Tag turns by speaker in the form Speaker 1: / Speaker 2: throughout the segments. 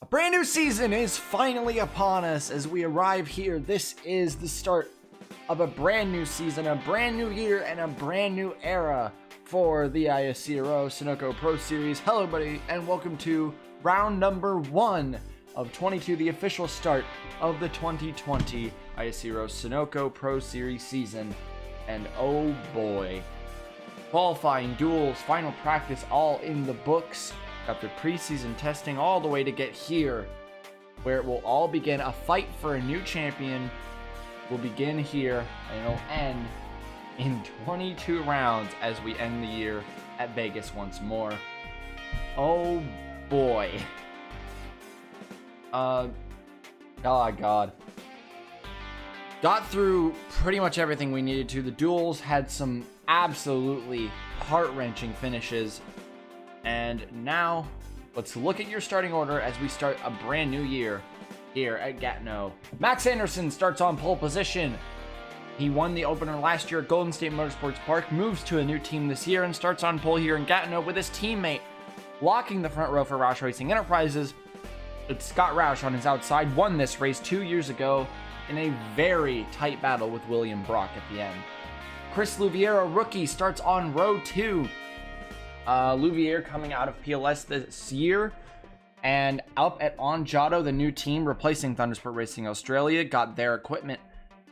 Speaker 1: Brand new season is finally upon us as we arrive here. This is the start of a brand new season, a brand new year, and a brand new era for the ISCRO Sunoco Pro Series. Hello, buddy, and welcome to round number 1 of 22, the official start of the 2020 ISCRO Sunoco Pro Series season. And oh boy, qualifying, duels, final practice, all in the books. After preseason testing all the way to get here, where it will all begin. A fight for a new champion will begin here, and it'll end in 22 rounds as we end the year at Vegas once more. Oh boy. Oh God. Got through pretty much everything we needed to. The duels had some absolutely heart-wrenching finishes. And now, let's look at your starting order as we start a brand new year here at Gatineau. Max Anderson starts on pole position. He won the opener last year at Golden State Motorsports Park, moves to a new team this year, and starts on pole here in Gatineau with his teammate blocking the front row for Roush Racing Enterprises. It's Scott Roush on his outside, won this race 2 years ago in a very tight battle with William Brock at the end. Chris Louvier, rookie, starts on row 2. Louvier coming out of PLS this year, and up at Onjato, the new team replacing Thundersport Racing Australia, got their equipment,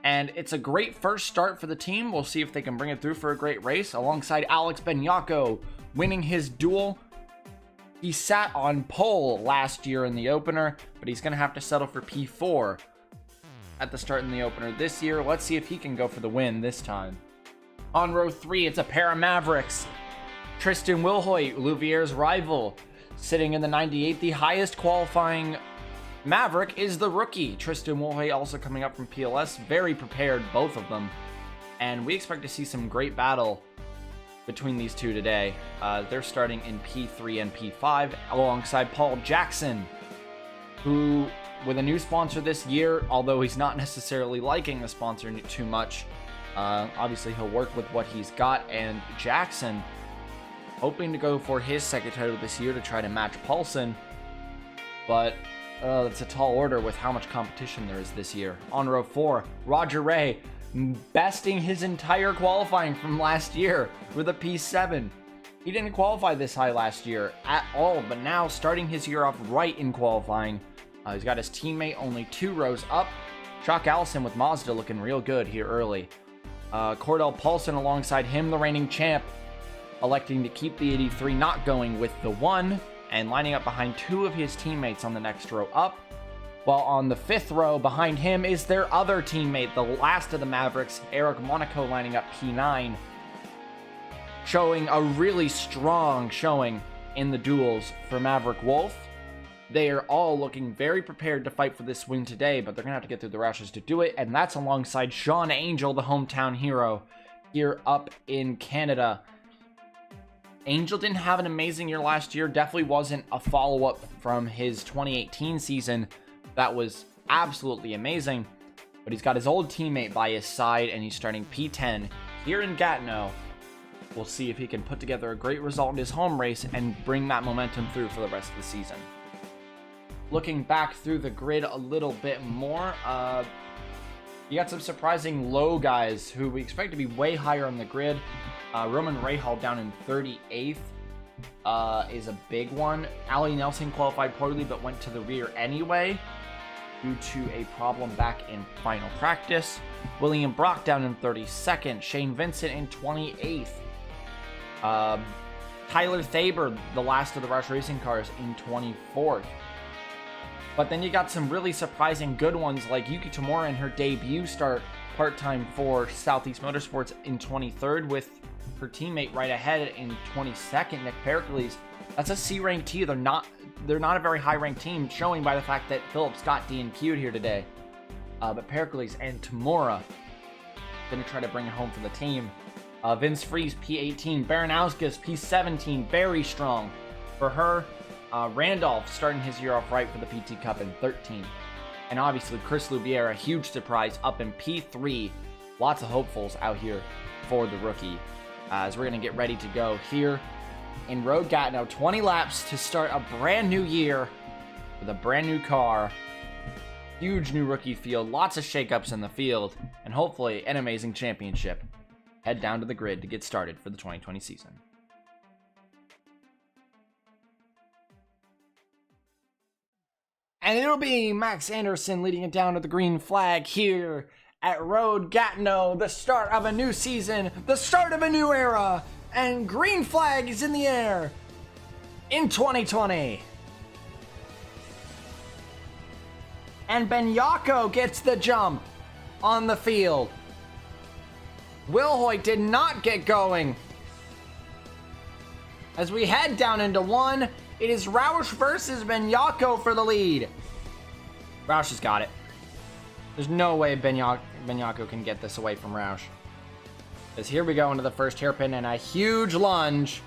Speaker 1: and it's a great first start for the team. We'll see if they can bring it through for a great race, alongside Alex Benyako winning his duel. He sat on pole last year in the opener, but he's going to have to settle for P4 at the start in the opener this year. Let's see if he can go for the win this time. On row 3, it's a pair of Mavericks. Tristan Wilhoit, Louvier's rival, sitting in the 98th. The highest qualifying Maverick is the rookie. Tristan Wilhoit also coming up from PLS. Very prepared, both of them. And we expect to see some great battle between these two today. They're starting in P3 and P5 alongside Paul Jackson, who, with a new sponsor this year, although he's not necessarily liking the sponsor too much, obviously he'll work with what he's got. And Jackson hoping to go for his second title this year to try to match Paulson, but it's a tall order with how much competition there is this year. On row 4, Roger Ray, besting his entire qualifying from last year with a P7. He didn't qualify this high last year at all, but now starting his year off right in qualifying. He's got his teammate only 2 rows up. Chuck Allison with Mazda looking real good here early. Cordell Paulson alongside him, the reigning champ, electing to keep the 83, not going with the 1, and lining up behind 2 of his teammates on the next row up. While on the 5th row behind him is their other teammate, the last of the Mavericks, Eric Monaco, lining up P9, showing a really strong showing in the duels for Maverick Wolf. They are all looking very prepared to fight for this win today, but they're going to have to get through the Roushes to do it, and that's alongside Sean Angel, the hometown hero, here up in Canada. Angel didn't have an amazing year last year, definitely wasn't a follow-up from his 2018 season that was absolutely amazing, but he's got his old teammate by his side, and he's starting P10 here in Gatineau. We'll see if he can put together a great result in his home race and bring that momentum through for the rest of the season. Looking back through the grid a little bit more, you got some surprising low guys who we expect to be way higher on the grid. Roman Rahal down in 38th is a big one. Ali Nelson qualified poorly but went to the rear anyway due to a problem back in final practice. William Brock down in 32nd. Shane Vincent in 28th. Tyler Thaber, the last of the Roush Racing cars, in 24th. But then you got some really surprising good ones like Yuki Tamura in her debut start part-time for Southeast Motorsports in 23rd, with her teammate right ahead in 22nd, Nick Pericles. That's a C-ranked team. They're not a very high-ranked team, showing by the fact that Phillips got DNQ'd here today. But Pericles and Tamura going to try to bring it home for the team. Vince Fries, P18. Baranowskis, P17. Very strong for her. Randolph starting his year off right for the PT Cup in 13th. And obviously Chris Louvier, a huge surprise, up in P3. Lots of hopefuls out here for the rookie. As we're going to get ready to go here in Road Gatineau. 20 laps to start a brand new year with a brand new car, huge new rookie field, lots of shakeups in the field, and hopefully an amazing championship. Head down to the grid to get started for the 2020 season. And it'll be Max Anderson leading it down to the green flag here at Road Gatineau, the start of a new season, the start of a new era, and green flag is in the air in 2020. And Benyako gets the jump on the field. Wilhoit did not get going. As we head down into one, it is Roush versus Benyako for the lead. Roush has got it. There's no way Benyako can get this away from Roush. As here we go into the first hairpin, and a huge lunge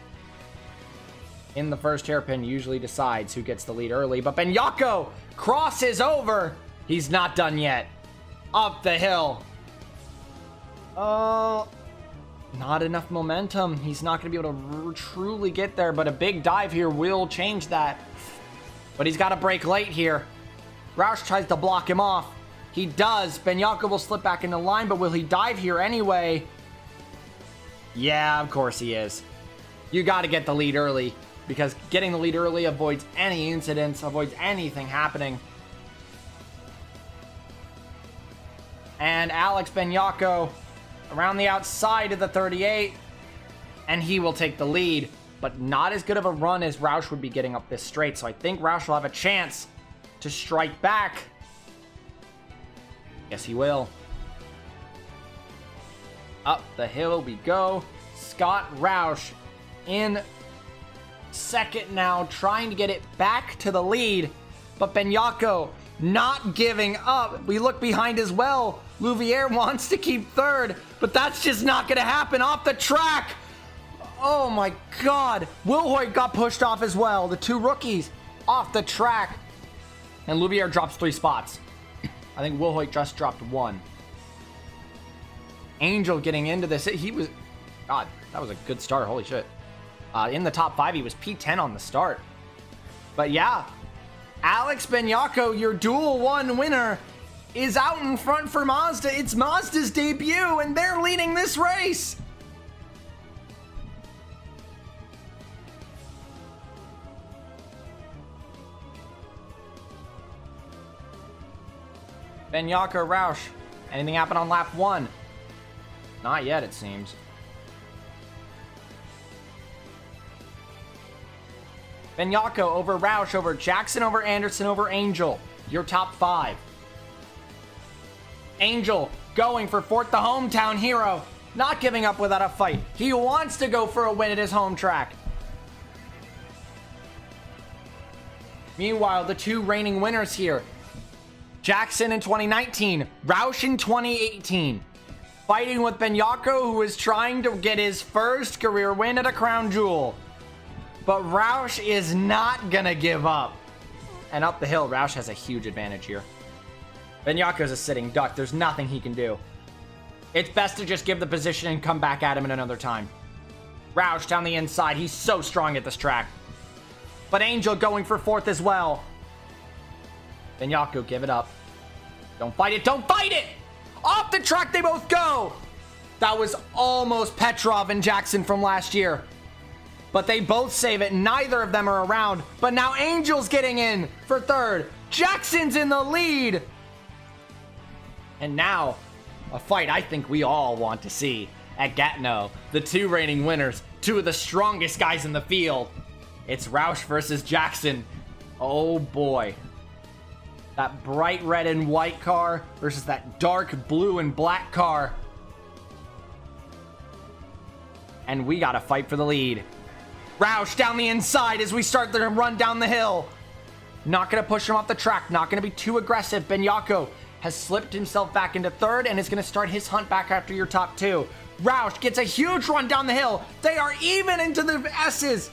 Speaker 1: in the first hairpin usually decides who gets the lead early. But Benyako crosses over. He's not done yet. Up the hill. Oh, not enough momentum. He's not going to be able to truly get there, but a big dive here will change that. But he's got to brake late here. Roush tries to block him off. He does. Benyako will slip back into line, but will he dive here anyway? Yeah, of course he is. You got to get the lead early, because getting the lead early avoids any incidents, avoids anything happening. And Alex Benyako around the outside of the 38, and he will take the lead, but not as good of a run as Roush would be getting up this straight, so I think Roush will have a chance to strike back. Yes, he will. Up the hill we go. Scott Roush in second now, trying to get it back to the lead, but Benyako not giving up. We look behind as well. Louviere wants to keep third, but that's just not going to happen. Off the track. Oh my God. Wilhoit got pushed off as well. The two rookies off the track. And Louviere drops 3 spots. I think Wilhoit just dropped 1. Angel getting into this. He was... God, that was a good start. Holy shit. In the top 5, he was P10 on the start. But yeah, Alex Benyako, your Duel 1 winner, is out in front for Mazda. It's Mazda's debut, and they're leading this race. Benyako, Roush. Anything happen on lap 1? Not yet, it seems. Benyako over Roush, over Jackson, over Anderson, over Angel. Your top 5. Angel going for 4th, the hometown hero. Not giving up without a fight. He wants to go for a win at his home track. Meanwhile, the 2 reigning winners here. Jackson in 2019, Roush in 2018. Fighting with Benyako, who is trying to get his first career win at a crown jewel. But Roush is not gonna give up. And up the hill, Roush has a huge advantage here. Benyako's a sitting duck. There's nothing he can do. It's best to just give the position and come back at him in another time. Roush down the inside. He's so strong at this track. But Angel going for 4th as well. Benyako, give it up. Don't fight it. Don't fight it! Off the track they both go! That was almost Petrov and Jackson from last year. But they both save it. Neither of them are around. But now Angel's getting in for 3rd. Jackson's in the lead. And now, a fight I think we all want to see at Gatineau. The 2 reigning winners. 2 of the strongest guys in the field. It's Roush versus Jackson. Oh boy. That bright red and white car versus that dark blue and black car. And we got to fight for the lead. Roush down the inside as we start the run down the hill. Not going to push him off the track. Not going to be too aggressive. Benyako has slipped himself back into 3rd and is going to start his hunt back after your top 2. Roush gets a huge run down the hill. They are even into the S's.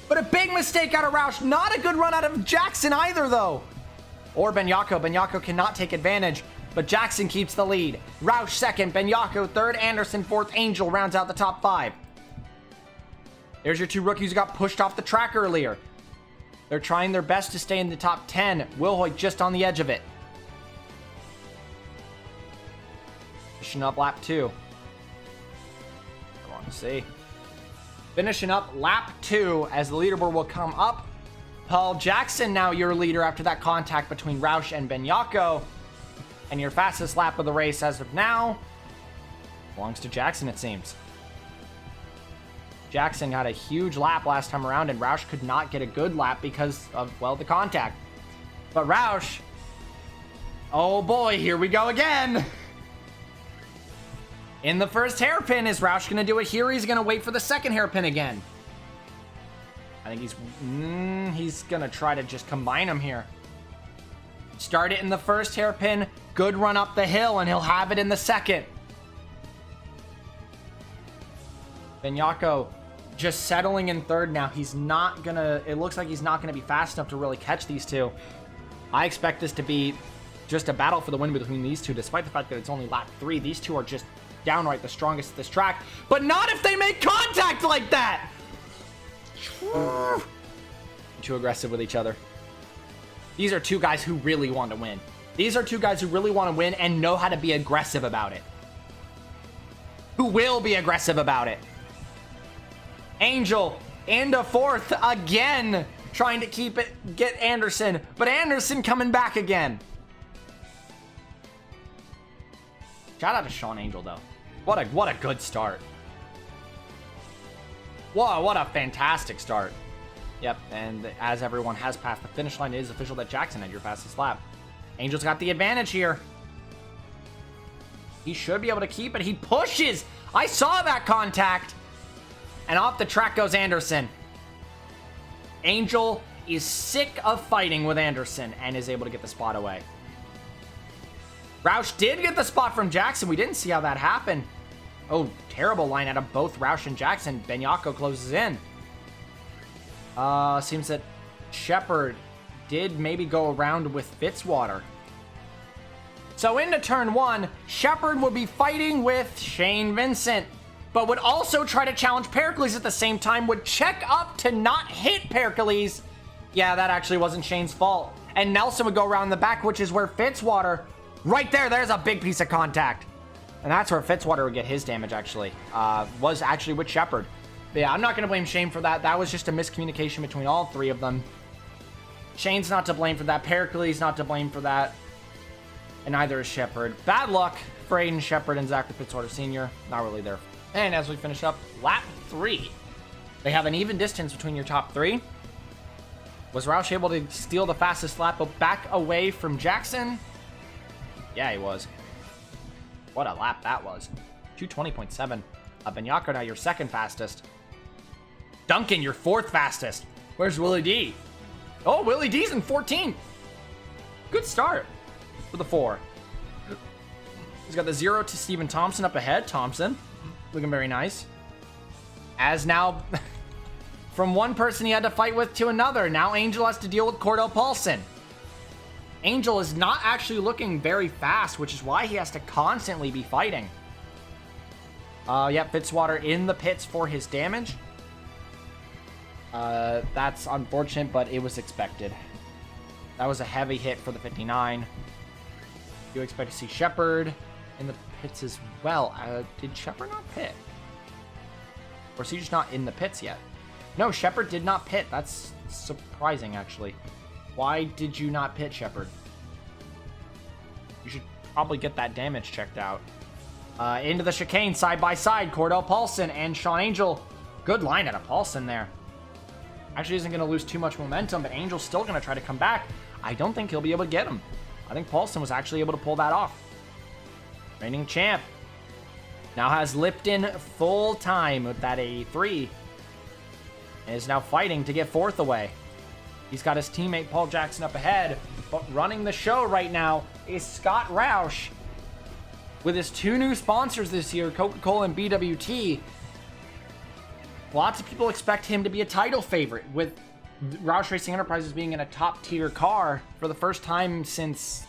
Speaker 1: But a big mistake out of Roush. Not a good run out of Jackson either, though. Or Benyako. Benyako cannot take advantage, but Jackson keeps the lead. Roush 2nd, Benyako 3rd, Anderson 4th, Angel rounds out the top 5. There's your 2 rookies who got pushed off the track earlier. They're trying their best to stay in the top 10. Wilhoit just on the edge of it. Finishing up lap 2. I want to see. Finishing up lap 2 as the leaderboard will come up. Paul Jackson now your leader after that contact between Roush and Benyako. And your fastest lap of the race as of now belongs to Jackson, it seems. Jackson got a huge lap last time around, and Roush could not get a good lap because of, well, the contact. But Roush, oh boy, here we go again. In the first hairpin, is Roush going to do it here? He's going to wait for the second hairpin again. I think he's going to try to just combine them here. Start it in the first hairpin, good run up the hill, and he'll have it in the second. Benyako just settling in third now. He's not gonna, it looks like he's not gonna be fast enough to really catch these two. I expect this to be just a battle for the win between these two, despite the fact that it's only lap 3. These two are just downright the strongest at this track, but not if they make contact like that. Too aggressive with each other. These are two guys who really want to win. These are two guys who really want to win and know how to be aggressive about it. Who will be aggressive about it. Angel into fourth again, trying to get Anderson, but Anderson coming back again. Shout out to Sean Angel though. What a good start. Whoa, what a fantastic start. Yep, and as everyone has passed the finish line, it is official that Jackson had your fastest lap. Angel's got the advantage here. He should be able to keep it. He pushes. I saw that contact. And off the track goes Anderson. Angel is sick of fighting with Anderson and is able to get the spot away. Roush did get the spot from Jackson. We didn't see how that happened. Oh, terrible line out of both Roush and Jackson. Benyako closes in. Seems that Shepard did maybe go around with Fitzwater. So into turn 1, Shepard will be fighting with Shane Vincent, but would also try to challenge Pericles at the same time, would check up to not hit Pericles. Yeah, that actually wasn't Shane's fault. And Nelson would go around the back, which is where Fitzwater, right there, there's a big piece of contact. And that's where Fitzwater would get his damage, actually. Was actually with Shepard. But yeah, I'm not going to blame Shane for that. That was just a miscommunication between all three of them. Shane's not to blame for that. Pericles not to blame for that. And neither is Shepard. Bad luck for Aiden Shepard and Zachary Fitzwater Sr. Not really there. And as we finish up lap 3, they have an even distance between your top 3. Was Roush able to steal the fastest lap back away from Jackson? Yeah, he was. What a lap that was. 220.7. Benyako now your second fastest. Duncan, your fourth fastest. Where's Willie D? Oh, Willie D's in 14. Good start for the 4. He's got the 0 to Steven Thompson up ahead. Thompson looking very nice. As now, from one person he had to fight with to another, now Angel has to deal with Cordell Paulson. Angel is not actually looking very fast, which is why he has to constantly be fighting. Yep, Fitzwater in the pits for his damage. That's unfortunate, but it was expected. That was a heavy hit for the 59. You expect to see Shepard in the pits as well. Did Shepard not pit? Or is he just not in the pits yet? No, Shepard did not pit. That's surprising, actually. Why did you not pit, Shepard? You should probably get that damage checked out. Into the chicane, side by side, Cordell Paulson and Sean Angel. Good line out of Paulson there. Actually isn't going to lose too much momentum, but Angel's still going to try to come back. I don't think he'll be able to get him. I think Paulson was actually able to pull that off. Reigning champ now has Lipton full time with that 83. And is now fighting to get fourth away. He's got his teammate Paul Jackson up ahead, but running the show right now is Scott Roush. With his 2 new sponsors this year, Coca-Cola and BWT, lots of people expect him to be a title favorite, with Roush Racing Enterprises being in a top-tier car for the first time since,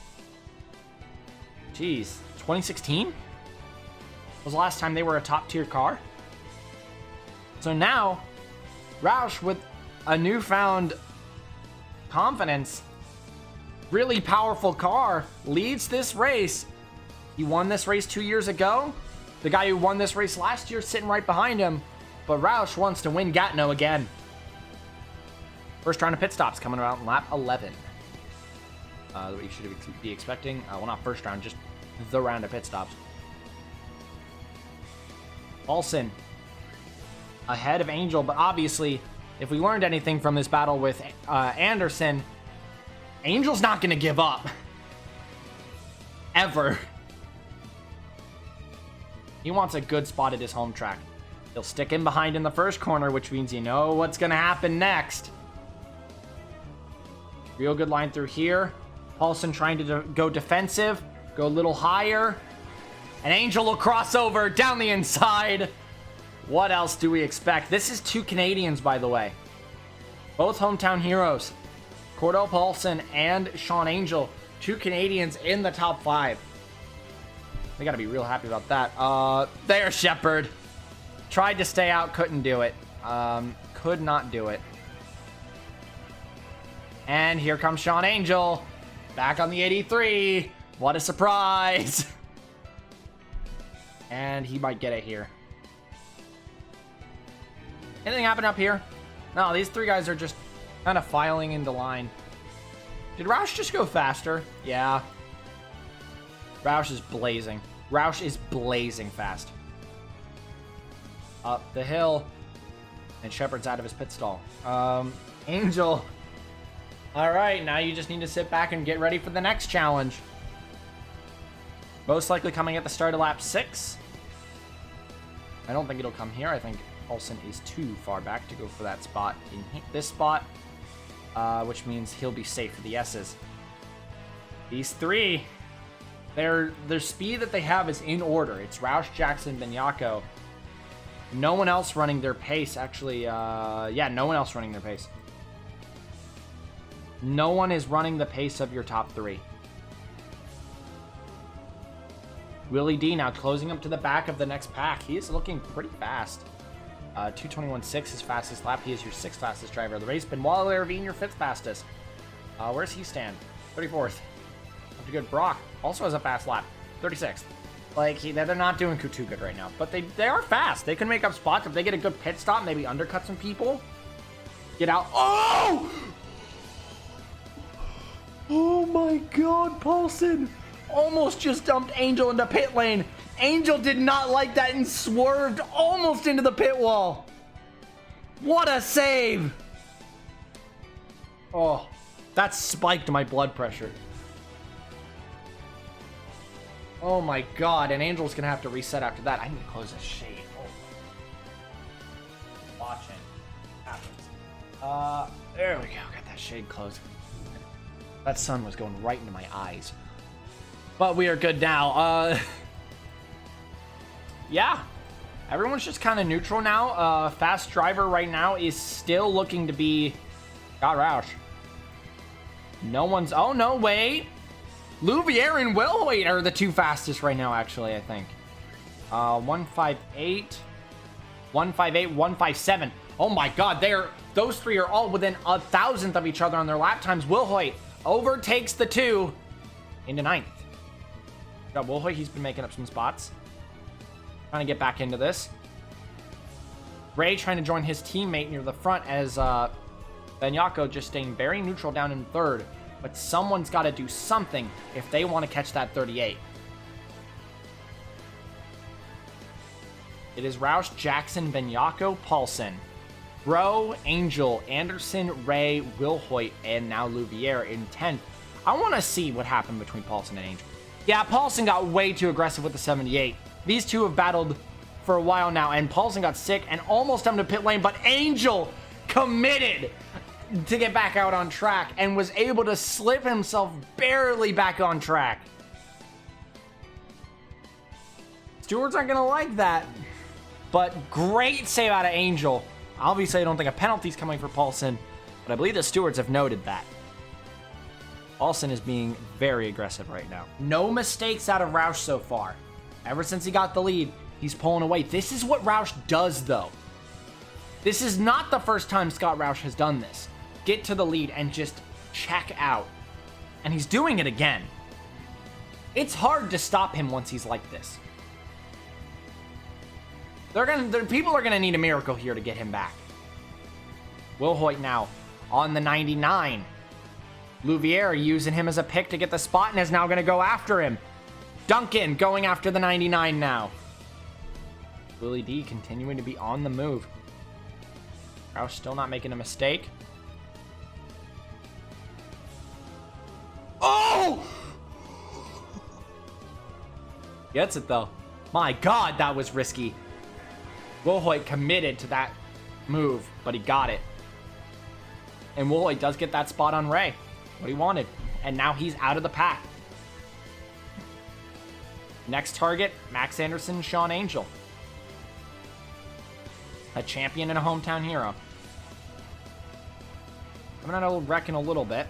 Speaker 1: 2016? Was the last time they were a top-tier car? So now, Roush with a newfound confidence. Really powerful car. Leads this race. He won this race 2 years ago. The guy who won this race last year sitting right behind him. But Roush wants to win Gatineau again. First round of pit stops coming around lap 11. What you should be expecting. Well, not first round, just the round of pit stops. Paulson ahead of Angel, but obviously, if we learned anything from this battle with Anderson, Angel's not going to give up. Ever. He wants a good spot at his home track. He'll stick in behind in the first corner, which means you know what's going to happen next. Real good line through here. Paulson trying to go defensive, go a little higher. And Angel will cross over down the inside. What else do we expect? This is 2 Canadians, by the way. Both hometown heroes. Cordell Paulson and Sean Angel. 2 Canadians in the top 5. They got to be real happy about that. There's Shepard. Tried to stay out, couldn't do it. Could not do it. And here comes Sean Angel. Back on the 83. What a surprise. And he might get it here. Anything happen up here? No, these 3 guys are just kind of filing into line. Did Roush just go faster? Yeah. Roush is blazing. Roush is blazing fast. Up the hill. And Shepard's out of his pit stall. Angel. All right, now you just need to sit back and get ready for the next challenge. Most likely coming at the start of lap 6. I don't think it'll come here. I think Paulson is too far back to go for that spot in this spot, which means he'll be safe for the S's. These 3, their speed that they have is in order. It's Roush, Jackson, Benyako. No one else running their pace, actually. Yeah, no one else running their pace. No one is running the pace of your top 3. Willie D now closing up to the back of the next pack. He is looking pretty fast. 2:21.6 his fastest lap. He is your 6th fastest driver of the race. Benoit Ravine, your 5th fastest. Where's he stand? 34th. Pretty good. Brock also has a fast lap. 36th. Like, they're not doing too good right now. But they are fast. They can make up spots if they get a good pit stop, maybe undercut some people. Get out. Oh! Oh my god, Paulson almost just dumped Angel into pit lane. Angel did not like that and swerved almost into the pit wall. What a save. Oh, that spiked my blood pressure. Oh my god, and Angel's gonna have to reset after that. I need to close this shade. Oh. Watching. Happens. There we go. Got that shade closed. That sun was going right into my eyes. But we are good now. Yeah. Everyone's just kind of neutral now. Fast driver right now is still looking to be... Got Roush. No one's... Oh, no, wait. Louvier and Wilhoit are the 2 fastest right now, actually, I think. 158. 158, 157. Oh, my God. Those 3 are all within 1,000th of each other on their lap times. Wilhoit overtakes the 2 into 9th. Got Wilhoit. He's been making up some spots. Trying to get back into this. Ray trying to join his teammate near the front as Benyako just staying very neutral down in 3rd. But someone's got to do something if they want to catch that 38. It is Roush, Jackson, Benyako, Paulson. Bro, Angel, Anderson, Ray, Wilhoit, and now Louvier in 10th. I want to see what happened between Paulson and Angel. Yeah, Paulson got way too aggressive with the 78. These 2 have battled for a while now, and Paulson got sick and almost dumped to pit lane, but Angel committed to get back out on track and was able to slip himself barely back on track. Stewards aren't going to like that, but great save out of Angel. Obviously, I don't think a penalty's coming for Paulson, but I believe the stewards have noted that. Paulson is being very aggressive right now. No mistakes out of Roush so far. Ever since he got the lead, he's pulling away. This is what Roush does, though. This is not the first time Scott Roush has done this. Get to the lead and just check out. And he's doing it again. It's hard to stop him once he's like this. People are gonna need a miracle here to get him back. Will Hoyt now on the 99. Louviere using him as a pick to get the spot and is now gonna go after him. Duncan going after the 99 now. Willie D continuing to be on the move. Roush still not making a mistake. Oh! Gets it though. My God, that was risky. Will Hoyt committed to that move, but he got it. And Will Hoyt does get that spot on Ray. What he wanted. And now he's out of the pack. Next target, Max Anderson, Sean Angel. A champion and a hometown hero. Coming out of wreck in a little bit.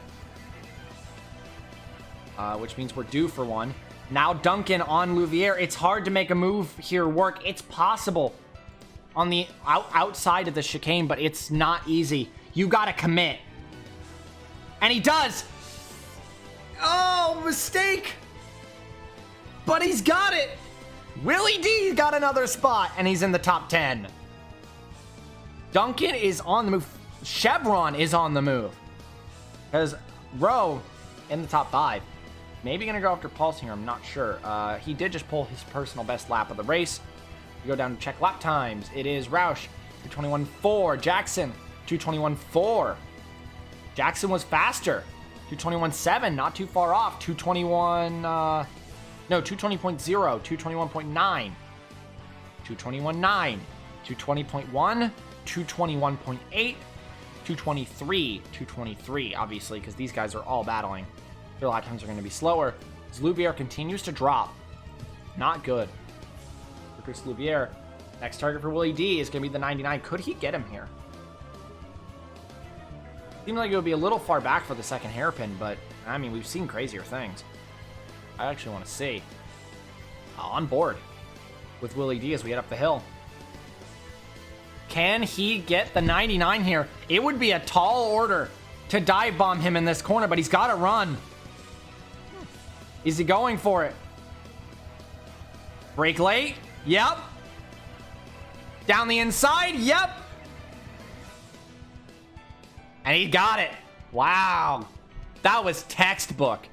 Speaker 1: Which means we're due for one. Now Duncan on Louviere. It's hard to make a move here work. It's possible on the outside of the chicane, but it's not easy. You gotta commit. And he does. Oh, mistake. But he's got it. Willie D got another spot, and he's in the top 10. Duncan is on the move. Chevron is on the move. Because Rowe in the top 5. Maybe going to go after Pulse here. I'm not sure. He did just pull his personal best lap of the race. You go down to check lap times. It is Roush, 221.4. Jackson, 221.4. Jackson was faster. 221.7, not too far off. 221, no, 220.0, 221.9. 221.9, 220.1, 221.8, 223, 223, obviously, because these guys are all battling. Their lap times are going to be slower. As Louviere continues to drop. Not good for Chris Louviere. Next target for Willie D is going to be the 99. Could he get him here? Seemed like it would be a little far back for the second hairpin, but, I mean, we've seen crazier things. I actually want to see. On board with Willie D as we head up the hill. Can he get the 99 here? It would be a tall order to dive bomb him in this corner, but he's got to run. Is he going for it? Brake late? Yep. Down the inside? Yep. And he got it. Wow. That was textbook.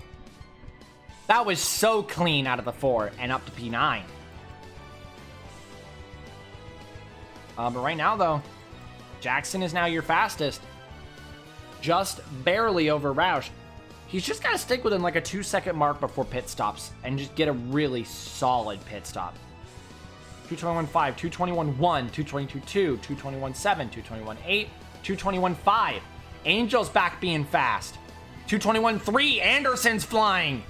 Speaker 1: That was so clean out of the 4 and up to P9. But right now, though, Jackson is now your fastest. Just barely over Roush. He's just got to stick within like a 2-second mark before pit stops and just get a really solid pit stop. 221.5, 221.1, 222.2, 221.7, 221.8, 221.5. Angel's back being fast. 221.3, Anderson's flying.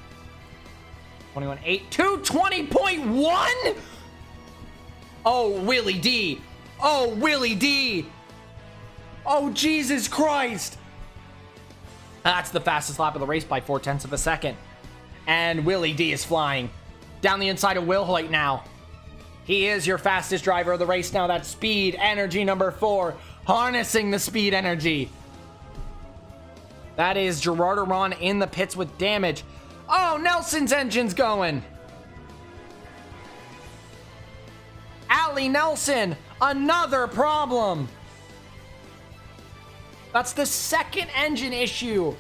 Speaker 1: 21.8, 220.1. Oh, Willie D. Oh, Willie D. Oh, Jesus Christ. That's the fastest lap of the race by 0.4 of a second. And Willie D is flying down the inside of Will Hoyt now. He is your fastest driver of the race now. That's speed energy number 4. Harnessing the speed energy. That is Gerard Aron in the pits with damage. Oh, Nelson's engine's going. Allie Nelson, another problem. That's the second engine issue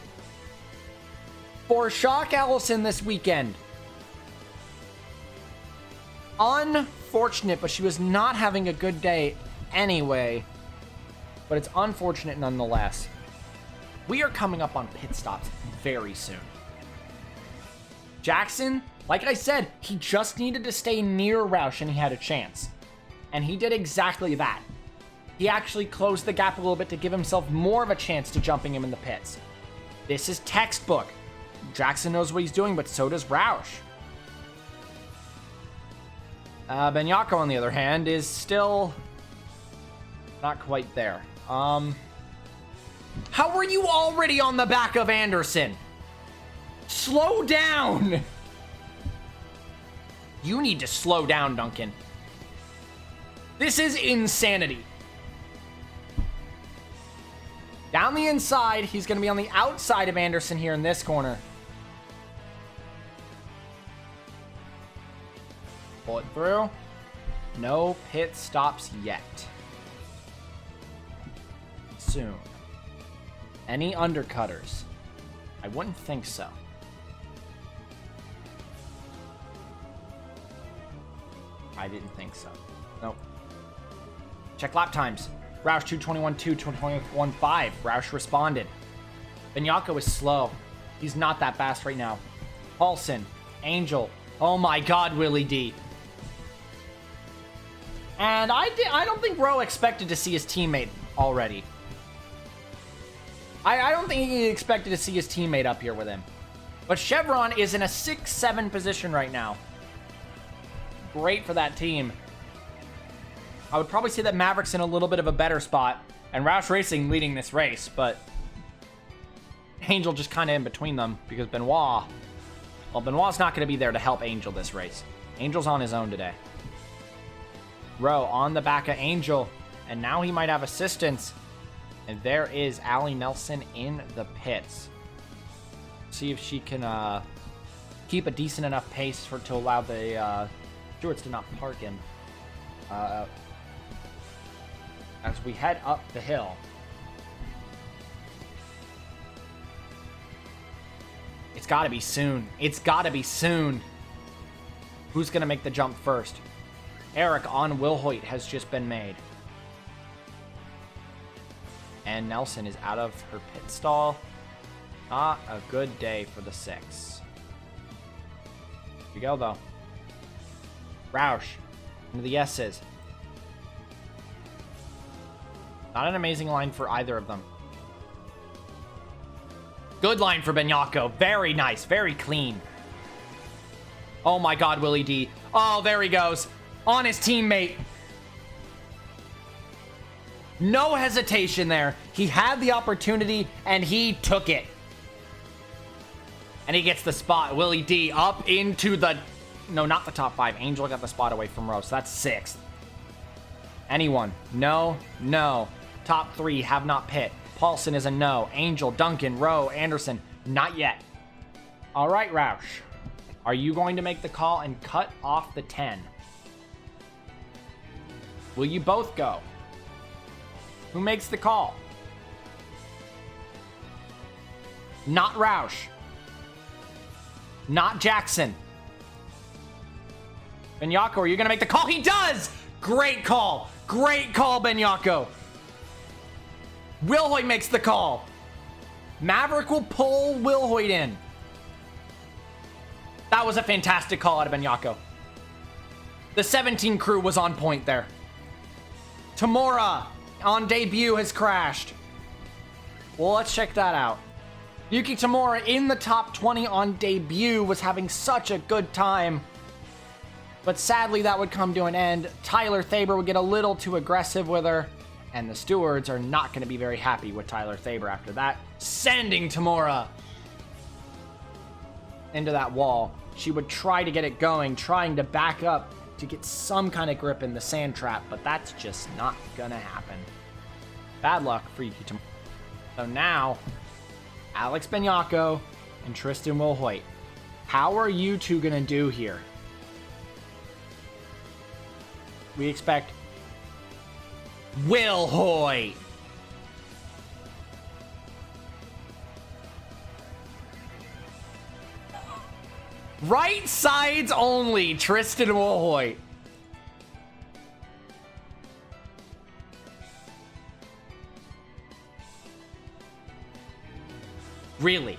Speaker 1: for Shock Allison this weekend. Unfortunate, but she was not having a good day anyway. But it's unfortunate nonetheless. We are coming up on pit stops very soon. Jackson, like I said, he just needed to stay near Roush and he had a chance. And he did exactly that. He actually closed the gap a little bit to give himself more of a chance to jumping him in the pits. This is textbook. Jackson knows what he's doing, but so does Roush. Benyako, on the other hand, is still not quite there. How are you already on the back of Anderson? Slow down! You need to slow down, Duncan. This is insanity. Down the inside. He's going to be on the outside of Anderson here in this corner. Pull it through. No pit stops yet. Soon. Any undercutters? I wouldn't think so. I didn't think so. Nope. Check lap times. Roush 221.2, 221.5. Roush responded. Benyako is slow. He's not that fast right now. Paulson. Angel. Oh my god, Willie D. And I don't think Rowe expected to see his teammate already. I don't think he expected to see his teammate up here with him. But Chevron is in a 6-7 position right now. Great for that team. I would probably say that Maverick's in a little bit of a better spot. And Roush Racing leading this race, but Angel just kind of in between them because Benoit... Well, Benoit's not going to be there to help Angel this race. Angel's on his own today. Rowe on the back of Angel. And now he might have assistance. And there is Allie Nelson in the pits. See if she can keep a decent enough pace to allow the stewards to not park him. As we head up the hill. It's got to be soon. It's got to be soon. Who's going to make the jump first? Eric on Wilhoit has just been made. And Nelson is out of her pit stall. Not a good day for the 6. Here we go, though. Roush into the S's. Not an amazing line for either of them. Good line for Benyako. Very nice. Very clean. Oh my god, Willie D. Oh, there he goes. On his teammate. No hesitation there. He had the opportunity, and he took it. And he gets the spot. Willie D up into the... No, not the top 5. Angel got the spot away from Rose. So that's 6th. Anyone? No. No. Top 3 have not pit. Paulson is a no. Angel, Duncan, Rowe, Anderson. Not yet. All right, Roush. Are you going to make the call and cut off the 10? Will you both go? Who makes the call? Not Roush. Not Jackson. Benyako, are you going to make the call? He does! Great call. Great call, Benyako. Wilhoit makes the call. Maverick will pull Wilhoit in. That was a fantastic call out of Benyako. The 17 crew was on point there. Tamura on debut has crashed. Well, let's check that out. Yuki Tamura in the top 20 on debut was having such a good time. But sadly, that would come to an end. Tyler Thaber would get a little too aggressive with her. And the stewards are not going to be very happy with Tyler Thaber after that. Sending Tamura into that wall. She would try to get it going, trying to back up to get some kind of grip in the sand trap, but that's just not going to happen. Bad luck for Yuki Tamura. So now, Alex Benyako and Tristan Wilhoit. How are you two going to do here? We expect Wilhoit. Right sides only, Tristan Wilhoit. Really?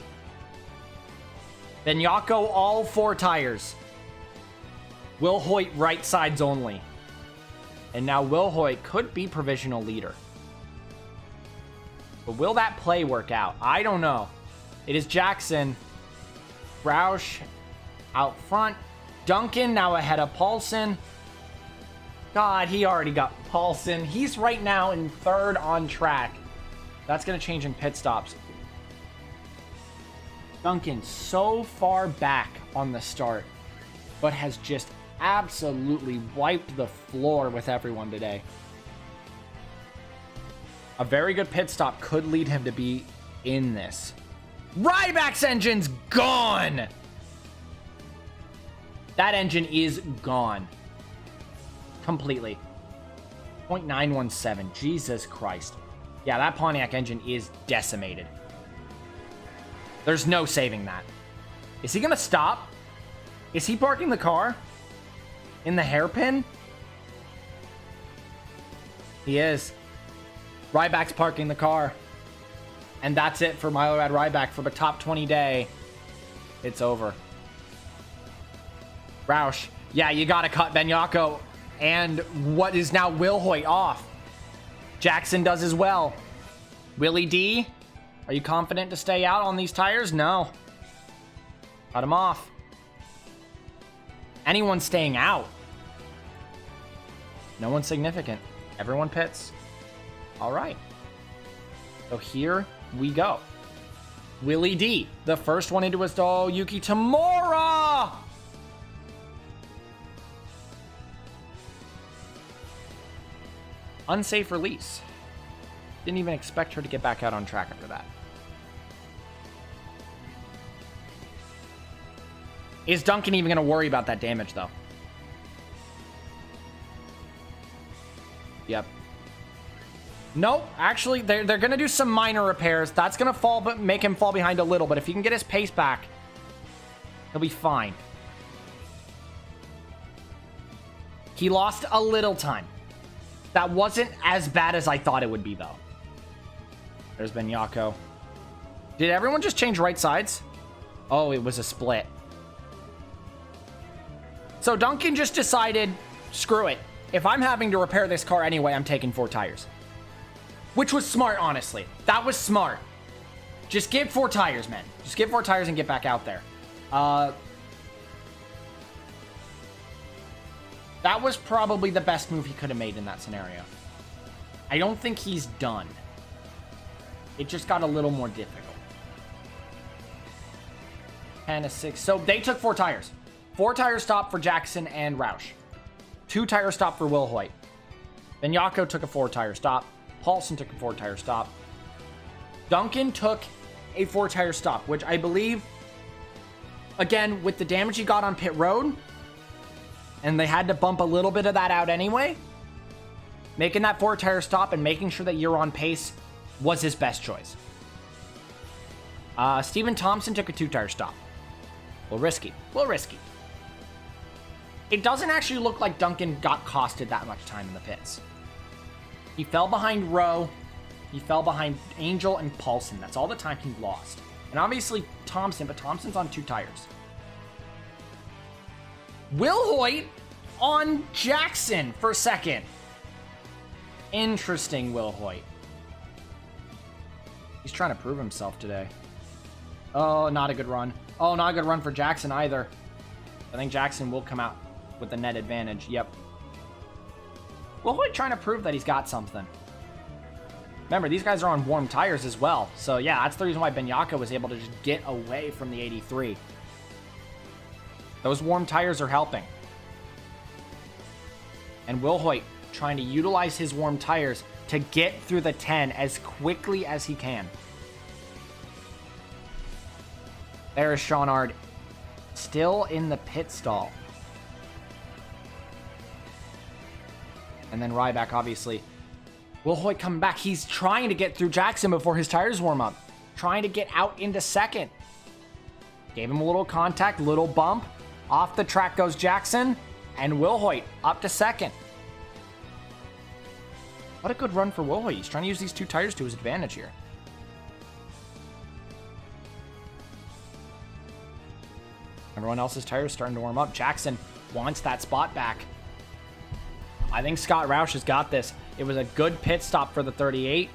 Speaker 1: Benyako all 4 tires. Wilhoit right sides only. And now Wilhoit could be provisional leader. But will that play work out? I don't know. It is Jackson. Roush out front. Duncan now ahead of Paulson. God, he already got Paulson. He's right now in 3rd on track. That's going to change in pit stops. Duncan so far back on the start, but has just absolutely wiped the floor with everyone today. A very good pit stop could lead him to be in this. Ryback's engine's gone! That engine is gone. Completely. 0.917. Jesus Christ. Yeah, that Pontiac engine is decimated. There's no saving that. Is he going to stop? Is he parking the car? In the hairpin? He is. Ryback's parking the car. And that's it for Milo Rad Ryback for the top 20 day. It's over. Roush. Yeah, you got to cut Benyako and what is now Will Hoyt off. Jackson does as well. Willie D, are you confident to stay out on these tires? No. Cut him off. Anyone staying out? No one significant. Everyone pits. All right. So here we go. Willie D, the first one into his stall. Yuki Tamura. Unsafe release. Didn't even expect her to get back out on track after that. Is Duncan even going to worry about that damage, though? Yep. Nope. Actually, they're going to do some minor repairs. That's going to make him fall behind a little, but if he can get his pace back, he'll be fine. He lost a little time. That wasn't as bad as I thought it would be, though. There's Benyako. Did everyone just change right sides? Oh, it was a split. So Duncan just decided, screw it. If I'm having to repair this car anyway, I'm taking 4 tires. Which was smart, honestly. That was smart. Just get 4 tires, man. Just get 4 tires and get back out there. That was probably the best move he could have made in that scenario. I don't think he's done. It just got a little more difficult. 10 to 6. So they took 4 tires. 4 tire stop for Jackson and Roush. 2 tire stop for Will Hoyt. Benyako took a 4 tire stop. Paulson took a 4 tire stop. Duncan took a 4 tire stop, which I believe, again, with the damage he got on pit road, and they had to bump a little bit of that out anyway, making that 4 tire stop and making sure that you're on pace was his best choice. Steven Thompson took a 2 tire stop. A little risky. A little risky. It doesn't actually look like Duncan got costed that much time in the pits. He fell behind Rowe. He fell behind Angel and Paulson. That's all the time he lost. And obviously Thompson, but Thompson's on 2 tires. Will Hoyt on Jackson for second. Interesting, Will Hoyt. He's trying to prove himself today. Oh, not a good run. Oh, not a good run for Jackson either. I think Jackson will come out with the net advantage. Yep. Will Hoyt trying to prove that he's got something. Remember, these guys are on warm tires as well. So, yeah, that's the reason why Benyako was able to just get away from the 83. Those warm tires are helping. And Will Hoyt trying to utilize his warm tires to get through the 10 as quickly as he can. There is Sean Ard still in the pit stall. And then Ryback, obviously. Will Hoyt coming back. He's trying to get through Jackson before his tires warm up. Trying to get out into second. Gave him a little contact, little bump. Off the track goes Jackson. And Will Hoyt up to second. What a good run for Will Hoyt. He's trying to use these 2 tires to his advantage here. Everyone else's tires starting to warm up. Jackson wants that spot back. I think Scott Roush has got this. It was a good pit stop for the 38.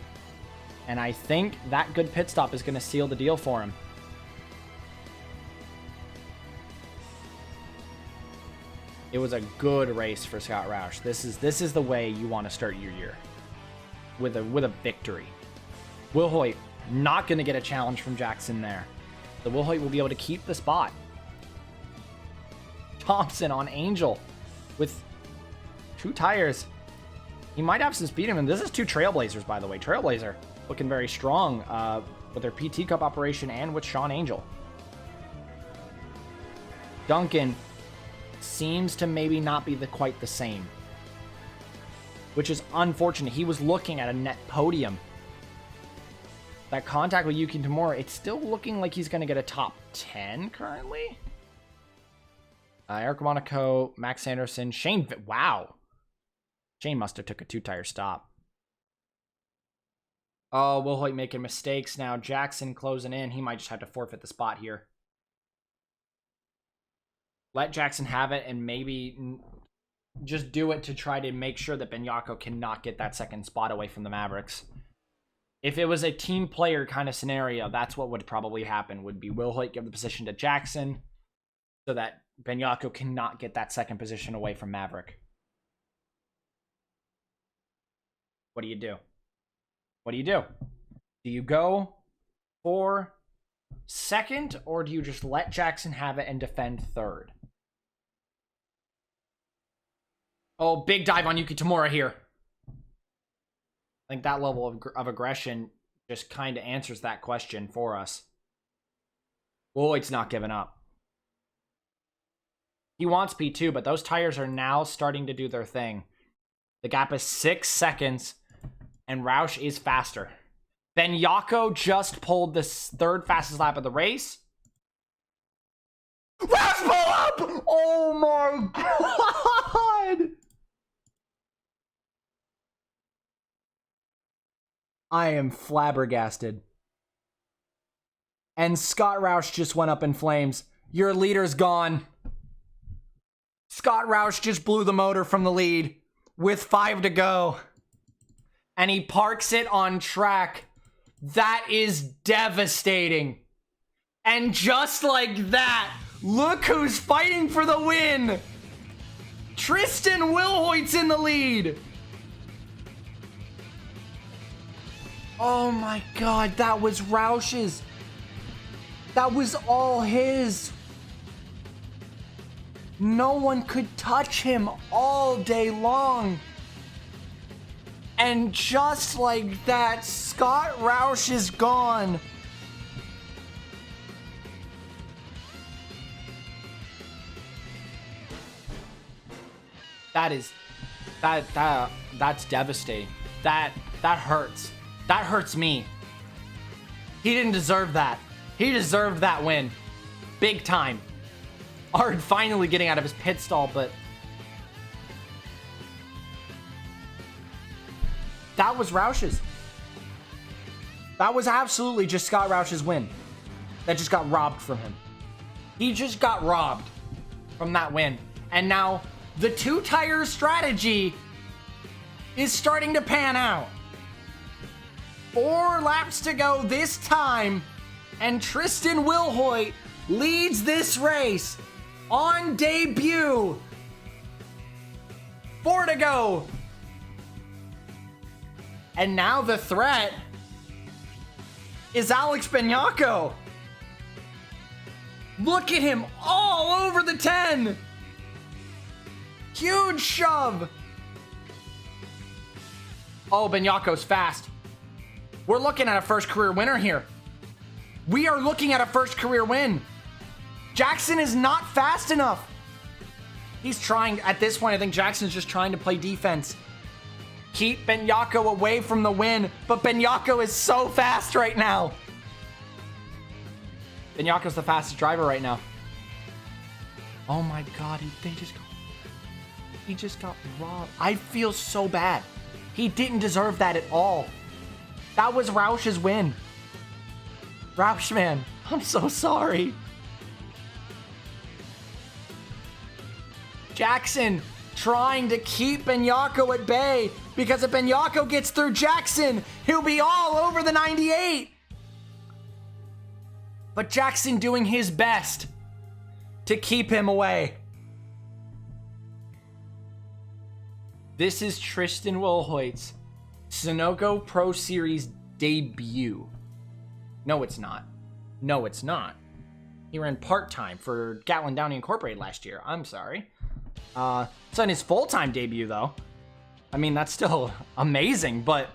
Speaker 1: And I think that good pit stop is going to seal the deal for him. It was a good race for Scott Roush. This is the way you want to start your year. With a victory. Will Hoyt not going to get a challenge from Jackson there. So Will Hoyt will be able to keep the spot. Thompson on Angel with 2 tires. He might have some speed in him. This is two Trailblazers, by the way. Trailblazer looking very strong with their PT Cup operation and with Sean Angel. Duncan seems to maybe not be quite the same, which is unfortunate. He was looking at a net podium. That contact with Yuki Tamura, it's still looking like he's going to get a top 10 currently. Eric Monaco, Max Anderson, Shane. Wow. Shane must have took a 2-tire stop. Oh, Will Hoyt making mistakes now. Jackson closing in. He might just have to forfeit the spot here. Let Jackson have it and maybe just do it to try to make sure that Benyako cannot get that second spot away from the Mavericks. If it was a team player kind of scenario, that's what would probably happen. Would be Will Hoyt give the position to Jackson so that Benyako cannot get that second position away from Maverick. What do you do? What do you do? Do you go for second, or do you just let Jackson have it and defend third? Oh, big dive on Yuki Tamura here. I think that level of aggression just kind of answers that question for us. Lloyd's not giving up. He wants P2, but those tires are now starting to do their thing. The gap is 6 seconds, and Roush is faster. Benyako just pulled the third fastest lap of the race. Roush pull up! Oh my god! I am flabbergasted. And Scott Roush just went up in flames. Your leader's gone. Scott Roush just blew the motor from the lead with 5 to go. And he parks it on track. That is devastating. And just like that, look who's fighting for the win. Tristan Wilhoit's in the lead. Oh my god, that was Roush's. That was all his. No one could touch him all day long. And just like that, Scott Roush is gone. That's devastating. That hurts. That hurts me. He didn't deserve that. He deserved that win. Big time. Ard finally getting out of his pit stall, but that was Roush's. That was absolutely just Scott Roush's win. That just got robbed from him. He just got robbed from that win. And now the 2-tire strategy is starting to pan out. 4 laps to go this time, and Tristan Wilhoit leads this race on debut. 4 to go. And now the threat is Alex Benyako. Look at him all over the 10. Huge shove. Oh, Benyako's fast. We're looking at a first career winner here. We are looking at a first career win. Jackson is not fast enough. He's trying, at this point, I think Jackson's just trying to play defense. Keep Benyako away from the win, but Benyako is so fast right now. Benyako's the fastest driver right now. Oh my god, he just got robbed. I feel so bad. He didn't deserve that at all. That was Roush's win. Roush, man, I'm so sorry. Jackson trying to keep Benyako at bay, because if Benyako gets through Jackson, he'll be all over the 98. But Jackson doing his best to keep him away. This is Tristan Wilhoit's Sunoco Pro Series debut. No, it's not. No, it's not. He ran part-time for Gatlin Downey Incorporated last year. I'm sorry. It's on his full-time debut, though. I mean, that's still amazing, but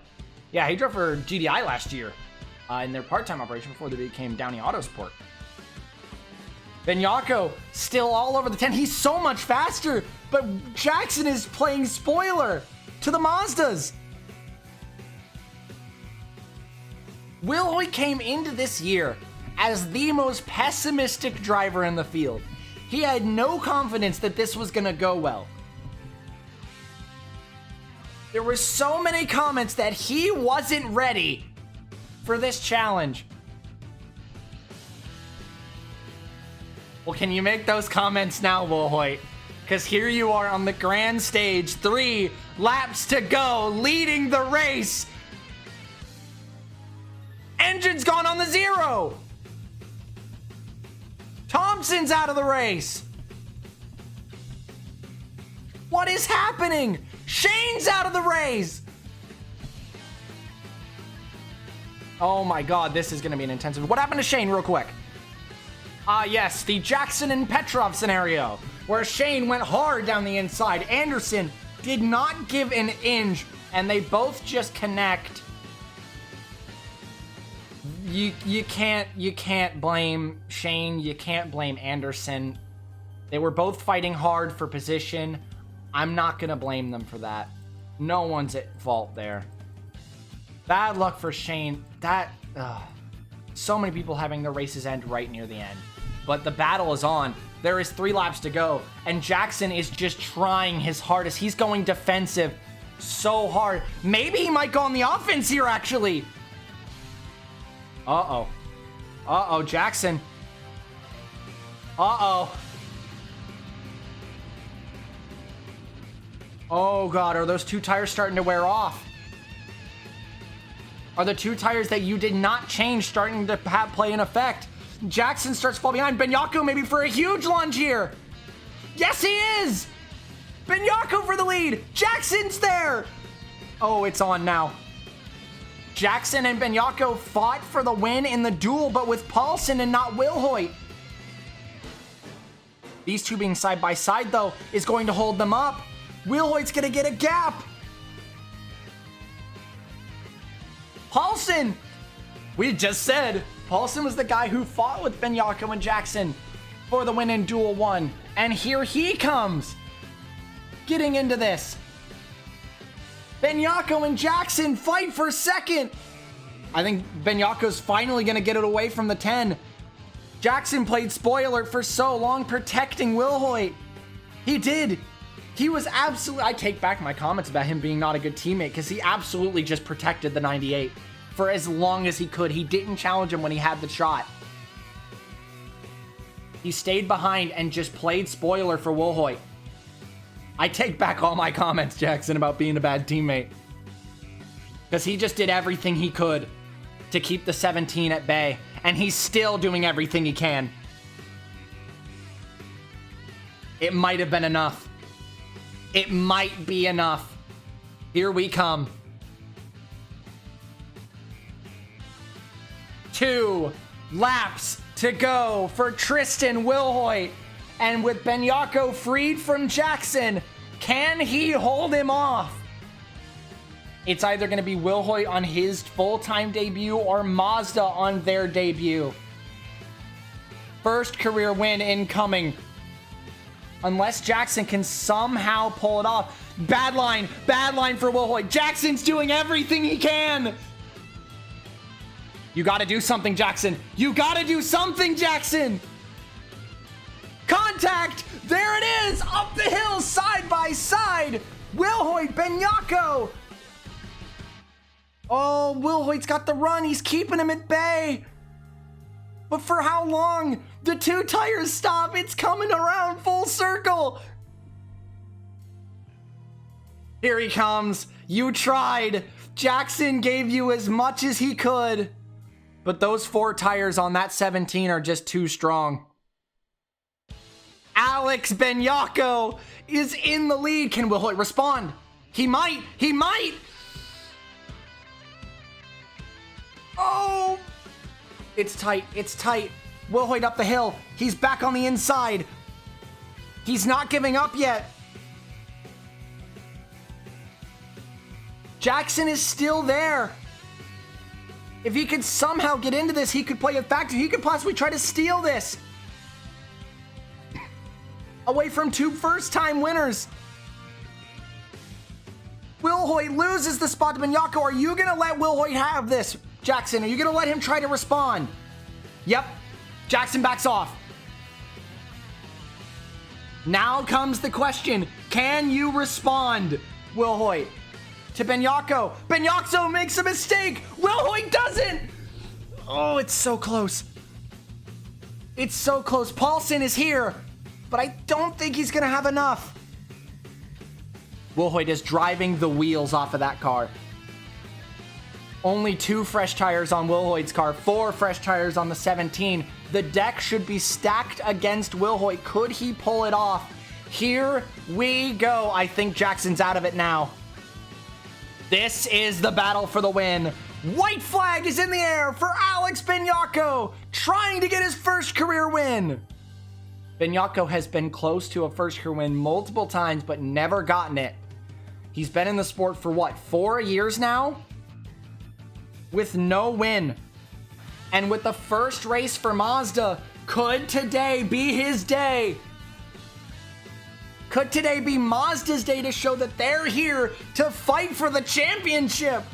Speaker 1: yeah, he drove for GDI last year in their part-time operation before they became Downey Autosport. Benyako still all over the 10. He's so much faster, but Jackson is playing spoiler to the Mazdas. Will Hoyt came into this year as the most pessimistic driver in the field. He had no confidence that this was going to go well. There were so many comments that he wasn't ready for this challenge. Well, can you make those comments now, Will Hoyt? Because here you are on the grand stage, 3 laps to go, leading the race. Engine's gone on the 0. Thompson's out of the race. What is happening? Shane's out of the race. Oh my God, this is going to be an intensive. What happened to Shane real quick? Yes, the Jackson and Petrov scenario, where Shane went hard down the inside. Anderson did not give an inch, and they both just connect. You can't blame Shane. You can't blame Anderson. They were both fighting hard for position. I'm not gonna blame them for that. No one's at fault there. Bad luck for Shane. So many people having their races end right near the end. But the battle is on. There is 3 laps to go, and Jackson is just trying his hardest. He's going defensive so hard. Maybe he might go on the offense here, actually. Uh-oh, Jackson. Uh-oh. Oh, God, are those 2 tires starting to wear off? Are the 2 tires that you did not change starting to play an effect? Jackson starts to fall behind. Benyako maybe for a huge lunge here. Yes, he is! Benyako for the lead. Jackson's there. Oh, it's on now. Jackson and Benyako fought for the win in the duel, but with Paulson and not Will Hoyt. These 2 being side by side, though, is going to hold them up. Will Hoyt's going to get a gap. Paulson! We just said Paulson was the guy who fought with Benyako and Jackson for the win in Duel 1. And here he comes, getting into this. Benyako and Jackson fight for second. I think Benyako's finally going to get it away from the 10. Jackson played spoiler for so long, protecting Will Hoyt. He did. He was absolutely... I take back my comments about him being not a good teammate, because he absolutely just protected the 98 for as long as he could. He didn't challenge him when he had the shot. He stayed behind and just played spoiler for Will Hoyt. I take back all my comments, Jackson, about being a bad teammate. Because he just did everything he could to keep the 17 at bay. And he's still doing everything he can. It might have been enough. It might be enough. Here we come. 2 laps to go for Tristan Will Hoyt. And with Benyako freed from Jackson, can he hold him off? It's either going to be Will Hoyt on his full-time debut or Mazda on their debut. First career win incoming. Unless Jackson can somehow pull it off. Bad line for Will Hoyt. Jackson's doing everything he can. You got to do something, Jackson. You got to do something, Jackson. Contact! There it is! Up the hill, side by side! Will Hoyt, Benyako! Oh, Will Hoyt's got the run. He's keeping him at bay. But for how long? The 2 tires stop. It's coming around full circle. Here he comes. You tried. Jackson gave you as much as he could. But those 4 tires on that 17 are just too strong. Alex Benyako is in the lead. Can Will Hoyt respond? He might. He might. Oh. It's tight. It's tight. Will Hoyt up the hill. He's back on the inside. He's not giving up yet. Jackson is still there. If he could somehow get into this, he could play a factor. He could possibly try to steal this away from 2 first-time winners. Will Hoyt loses the spot to Benyako. Are you going to let Will Hoyt have this, Jackson? Are you going to let him try to respond? Yep. Jackson backs off. Now comes the question. Can you respond, Will Hoyt, to Benyako? Benyako makes a mistake. Will Hoyt doesn't. Oh, it's so close. It's so close. Paulson is here, but I don't think he's going to have enough. Will Hoyt is driving the wheels off of that car. Only 2 fresh tires on Will Hoyt's car, 4 fresh tires on the 17. The deck should be stacked against Will Hoyt. Could he pull it off? Here we go. I think Jackson's out of it now. This is the battle for the win. White flag is in the air for Alex Benyako, trying to get his first career win. Benyako has been close to a first career win multiple times, but never gotten it. He's been in the sport for what, 4 years now? With no win. And with the first race for Mazda, could today be his day? Could today be Mazda's day to show that they're here to fight for the championship?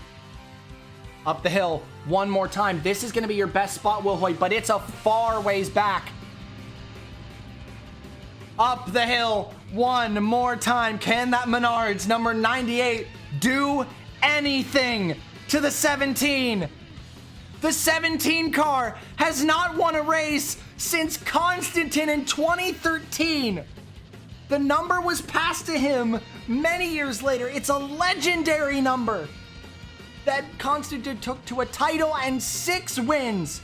Speaker 1: Up the hill one more time. This is going to be your best spot, Will Hoyt, but it's a far ways back. Up the hill one more time. Can that Menards number 98 do anything to the 17? The 17 car has not won a race since Constantine in 2013. The number was passed to him many years later. It's a legendary number that Constantine took to a title and 6 wins.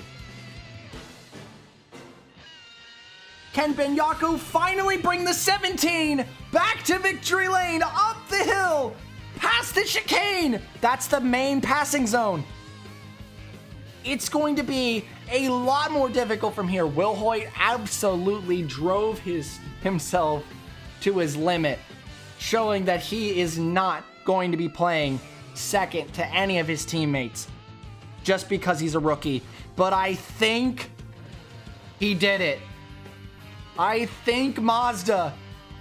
Speaker 1: Can Benyako finally bring the 17 back to victory lane, up the hill, past the chicane? That's the main passing zone. It's going to be a lot more difficult from here. Will Hoyt absolutely drove himself to his limit, showing that he is not going to be playing second to any of his teammates just because he's a rookie. But I think he did it. I think Mazda,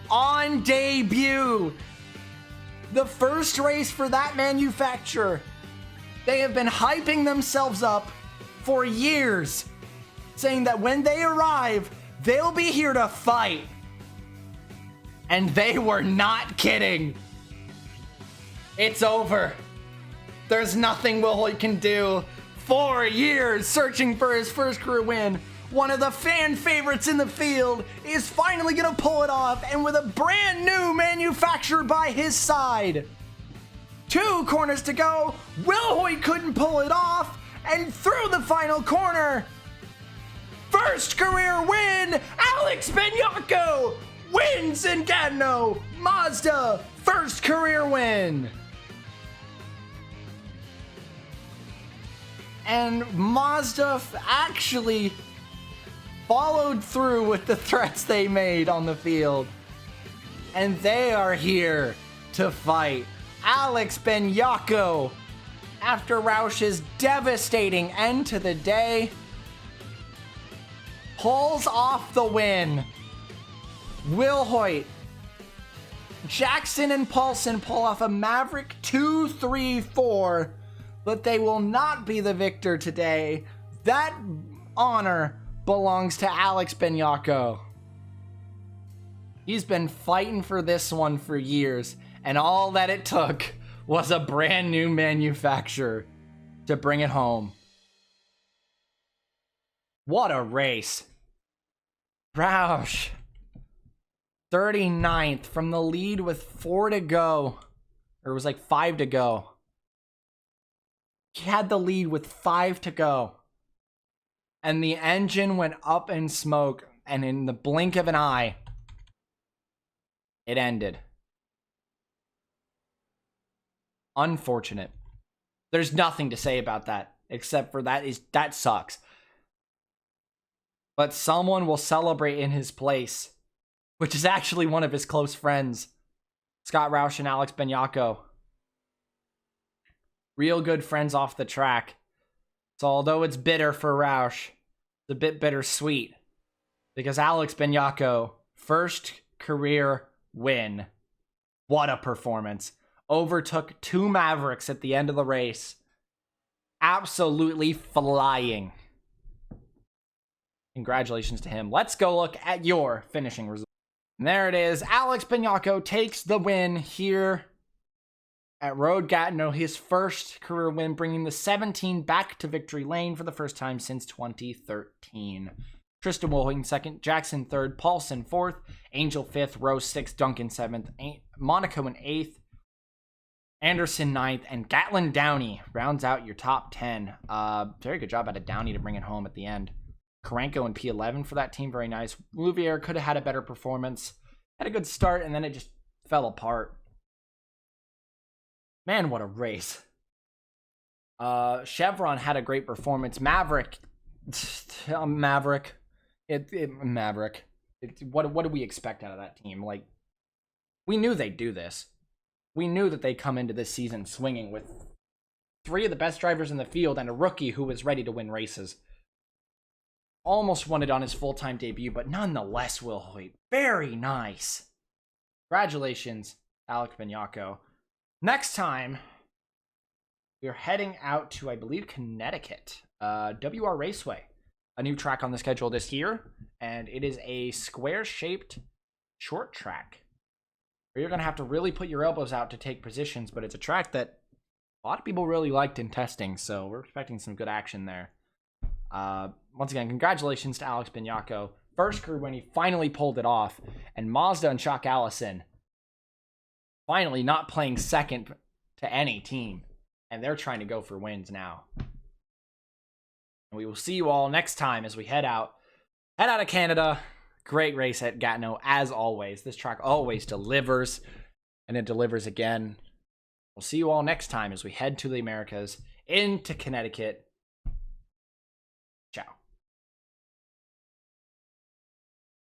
Speaker 1: on debut, the first race for that manufacturer, they have been hyping themselves up for years, saying that when they arrive, they'll be here to fight. And they were not kidding. It's over. There's nothing Will Hoyt can do. 4 years searching for his first career win. One of the fan favorites in the field is finally gonna pull it off, and with a brand new manufacturer by his side. 2 corners to go. Will Hoyt couldn't pull it off, and through the final corner, first career win, Alex Benyako wins in Gatineau. Mazda, first career win. And Mazda actually followed through with the threats they made on the field. And they are here to fight. Alex Benyako, after Roush's devastating end to the day, pulls off the win. Will Hoyt, Jackson, and Paulson pull off a Maverick 2-3-4, but they will not be the victor today. That honor belongs to Alex Benyako. He's been fighting for this one for years, and all that it took was a brand new manufacturer to bring it home. What a race. Roush, 39th from the lead with 4 to go. Or it was like 5 to go. He had the lead with 5 to go. And the engine went up in smoke, and in the blink of an eye, it ended. Unfortunate. There's nothing to say about that, except for that sucks. But someone will celebrate in his place, which is actually one of his close friends, Scott Roush and Alex Benyako. Real good friends off the track. So although it's bitter for Roush, it's a bit bittersweet. Because Alex Benyako, first career win. What a performance. Overtook 2 Mavericks at the end of the race. Absolutely flying. Congratulations to him. Let's go look at your finishing result. And there it is. Alex Benyako takes the win here at Road Gatineau. His first career win, bringing the 17 back to victory lane for the first time since 2013. Tristan Woolhing second, Jackson third, Paulson fourth, Angel fifth, Rose sixth, Duncan seventh, Monaco in eighth, Anderson ninth, and Gatlin Downey rounds out your top 10. Very good job out of Downey to bring it home at the end. Karanko in P11 for that team, very nice. Louvier could have had a better performance. Had a good start, and then it just fell apart. Man, what a race. Chevron had a great performance. Maverick. Maverick. Maverick. What do we expect out of that team? Like, we knew they'd do this. We knew that they'd come into this season swinging with 3 of the best drivers in the field and a rookie who was ready to win races. Almost won it on his full-time debut, but nonetheless, Will Hoyt. Very nice. Congratulations, Alex Benyako. Next time, we're heading out to, I believe, Connecticut. WR Raceway. A new track on the schedule this year, and it is a square-shaped short track where you're going to have to really put your elbows out to take positions, but it's a track that a lot of people really liked in testing, so we're expecting some good action there. Once again, congratulations to Alex Benyako. First career when he finally pulled it off, and Mazda and Chuck Allison finally not playing second to any team, and they're trying to go for wins now. And we will see you all next time as we head out of Canada. Great race at Gatineau, as always. This track always delivers, and it delivers again. We'll see you all next time as we head to the Americas, into Connecticut. Ciao.